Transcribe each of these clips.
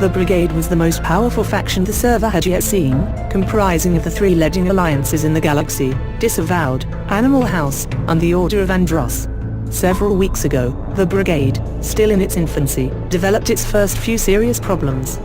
The Brigade was the most powerful faction the server had yet seen, comprising of the three leading alliances in the galaxy, Disavowed, Animal House, and the Order of Andross. Several weeks ago, the Brigade, still in its infancy, developed its first few serious problems.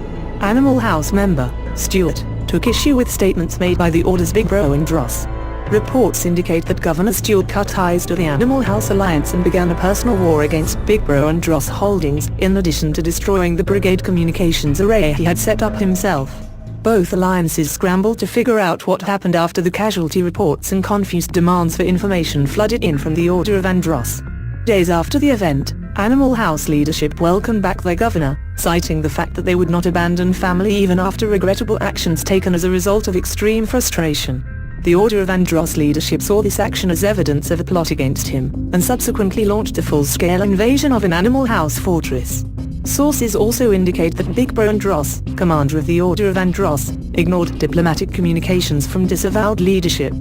Animal House member, Stewart, took issue with statements made by the Order's Big Bro Andross. Reports indicate that Governor Stewart cut ties to the Animal House Alliance and began a personal war against Big Bro Andross Holdings, in addition to destroying the Brigade communications array he had set up himself. Both alliances scrambled to figure out what happened after the casualty reports and confused demands for information flooded in from the Order of Andross. Days after the event, Animal House leadership welcomed back their governor, citing the fact that they would not abandon family even after regrettable actions taken as a result of extreme frustration. The Order of Andross leadership saw this action as evidence of a plot against him, and subsequently launched a full-scale invasion of an Animal House fortress. Sources also indicate that Big Bro Andross, commander of the Order of Andross, ignored diplomatic communications from Disavowed leadership.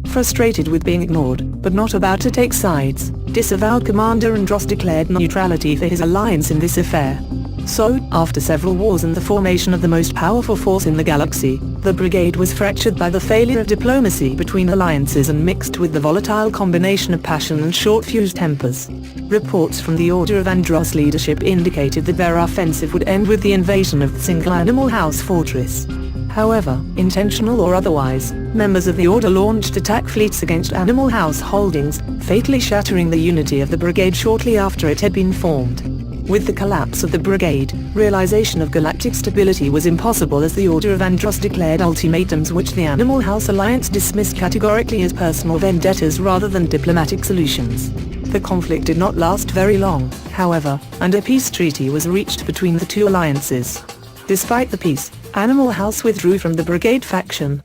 Frustrated with being ignored, but not about to take sides, Disavowed Commander Andross declared neutrality for his alliance in this affair. So, after several wars and the formation of the most powerful force in the galaxy, the Brigade was fractured by the failure of diplomacy between alliances and mixed with the volatile combination of passion and short-fused tempers. Reports from the Order of Andross leadership indicated that their offensive would end with the invasion of the single Animal House fortress. However, intentional or otherwise, members of the Order launched attack fleets against Animal House holdings, fatally shattering the unity of the Brigade shortly after it had been formed. With the collapse of the Brigade, realization of galactic stability was impossible as the Order of Andross declared ultimatums which the Animal House Alliance dismissed categorically as personal vendettas rather than diplomatic solutions. The conflict did not last very long, however, and a peace treaty was reached between the two alliances. Despite the peace, Animal House withdrew from the Brigade faction.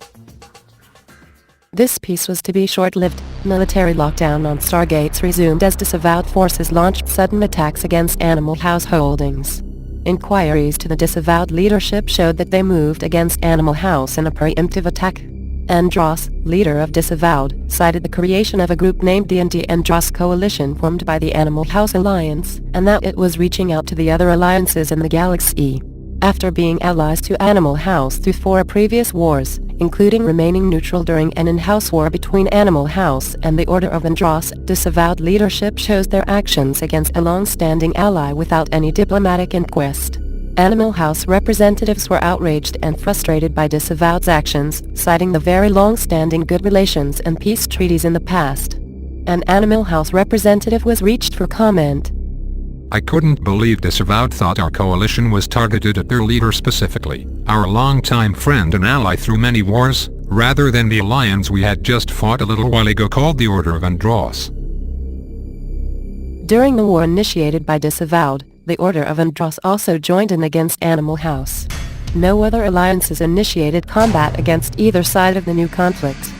This peace was to be short-lived. Military lockdown on Stargates resumed as Disavowed forces launched sudden attacks against Animal House holdings. Inquiries to the Disavowed leadership showed that they moved against Animal House in a preemptive attack. Andross, leader of Disavowed, cited the creation of a group named the Anti-Andross Coalition formed by the Animal House Alliance, and that it was reaching out to the other alliances in the galaxy. After being allies to Animal House through 4 previous wars, including remaining neutral during an in-house war between Animal House and the Order of Andross, Disavowed leadership shows their actions against a long-standing ally without any diplomatic inquest. Animal House representatives were outraged and frustrated by Disavowed's actions, citing the very long-standing good relations and peace treaties in the past. An Animal House representative was reached for comment. I couldn't believe Disavowed thought our coalition was targeted at their leader specifically, our longtime friend and ally through many wars, rather than the alliance we had just fought a little while ago called the Order of Andross. During the war initiated by Disavowed, the Order of Andross also joined in against Animal House. No other alliances initiated combat against either side of the new conflict.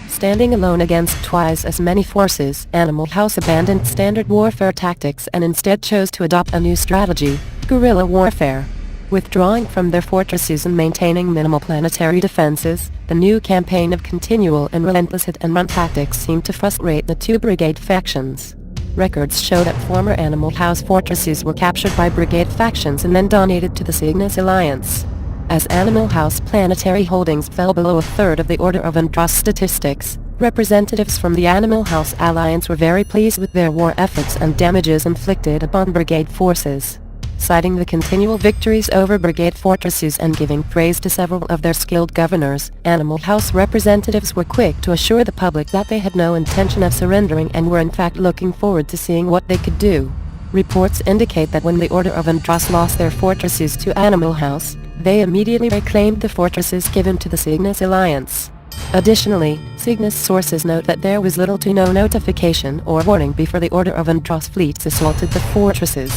Standing alone against twice as many forces, Animal House abandoned standard warfare tactics and instead chose to adopt a new strategy, guerrilla warfare. Withdrawing from their fortresses and maintaining minimal planetary defenses, the new campaign of continual and relentless hit-and-run tactics seemed to frustrate the two Brigade factions. Records show that former Animal House fortresses were captured by Brigade factions and then donated to the Cygnus Alliance. As Animal House planetary holdings fell below a third of the Order of Andross statistics, representatives from the Animal House Alliance were very pleased with their war efforts and damages inflicted upon Brigade forces. Citing the continual victories over Brigade fortresses and giving praise to several of their skilled governors, Animal House representatives were quick to assure the public that they had no intention of surrendering and were in fact looking forward to seeing what they could do. Reports indicate that when the Order of Andross lost their fortresses to Animal House, they immediately reclaimed the fortresses given to the Cygnus Alliance. Additionally, Cygnus sources note that there was little to no notification or warning before the Order of Andross fleets assaulted the fortresses.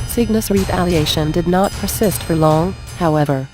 Cygnus retaliation did not persist for long, however.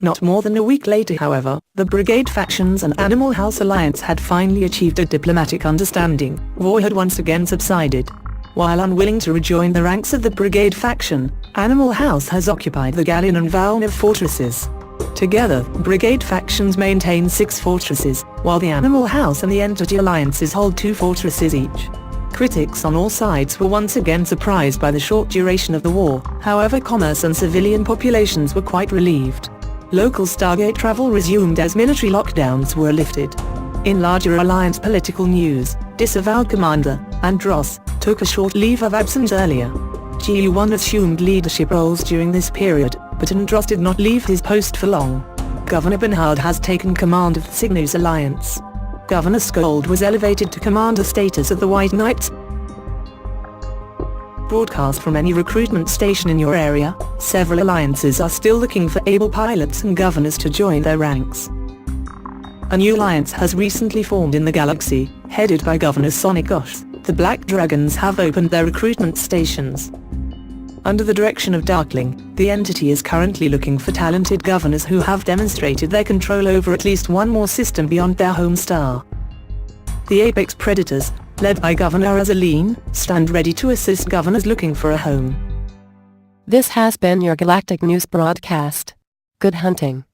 Not more than a week later, however, the Brigade factions and Animal House Alliance had finally achieved a diplomatic understanding. War had once again subsided. While unwilling to rejoin the ranks of the Brigade faction, Animal House has occupied the Gallian and Valnev fortresses. Together, Brigade factions maintain 6 fortresses, while the Animal House and the Entity Alliances hold 2 fortresses each. Critics on all sides were once again surprised by the short duration of the war. However, commerce and civilian populations were quite relieved. Local Stargate travel resumed as military lockdowns were lifted. In larger Alliance political news, disavowed Commander Andros took a short leave of absence earlier. GU1 assumed leadership roles during this period, but Andros did not leave his post for long. Governor Bernhard has taken command of the Cygnus Alliance. Governor Skold was elevated to commander status of the White Knights. Broadcast from any recruitment station in your area, several alliances are still looking for able pilots and governors to join their ranks. A new alliance has recently formed in the galaxy, headed by Governor Sonic Osh. The Black Dragons have opened their recruitment stations. Under the direction of Darkling, the entity is currently looking for talented governors who have demonstrated their control over at least one more system beyond their home star. The Apex Predators, led by Governor Azaleen, stand ready to assist governors looking for a home. This has been your Galactic News broadcast. Good hunting.